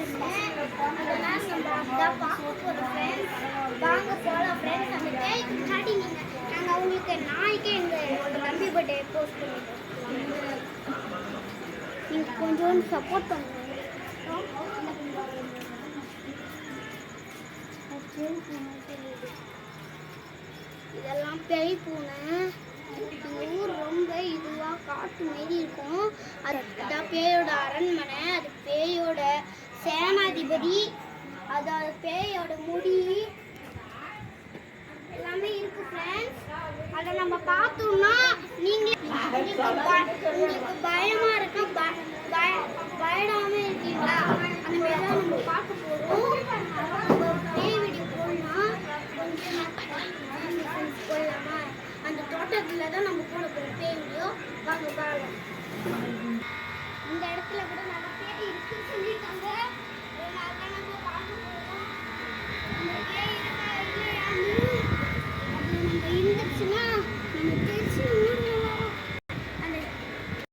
இருந்தேன். அதெல்லாம் நம்ம அதான் பார்க்க போகிறோம் ஃப்ரெண்ட்ஸ். வாங்க போகலாம் ஃப்ரெண்ட்ஸ். அந்த பேய்க்கு முன்னாடி நாங்கள் அவங்களுக்கு நாய்க்கே எங்கள் தம்பி பர்த்டே போஸ்ட் பண்ணிட்டோம். நீங்கள் கொஞ்சோண்டு சப்போர்ட் பண்ணுங்க. இதெல்லாம் பேய் பூனை. எங்கள் ஊர் ரொம்ப இதுவாக காட்டு மாரி இருக்கும். அதுதான் பேயோட அரண்மனை. அது பேயோட சேனாதிபதி. அது பேயோட முடி எல்லாமே இருக்கு ஃப்ரெண்ட்ஸ். அதை நம்ம பார்த்தோம்னா உங்களுக்கு பயமா இருக்கு, பயடாம இருக்கீங்களா? அந்த மாதிரி தான் நம்ம பார்க்க போகிறோம். பேய் வீடியோ போடலாம் போயிடலாமா? அந்த தோட்டத்தில் தான் நம்ம போட போகிறோம் பேய் வீடியோ. வாங்க பார்க்கலாம். இந்த இடத்துல கூட நல்ல பேய் இருக்குன்னு சொல்லியிருக்காங்க. அதனால நம்ம பார்க்க போகிறோம். அந்த பேய் இருக்கா இல்லையான்னு அது நம்ம இருந்துச்சுன்னா நம்ம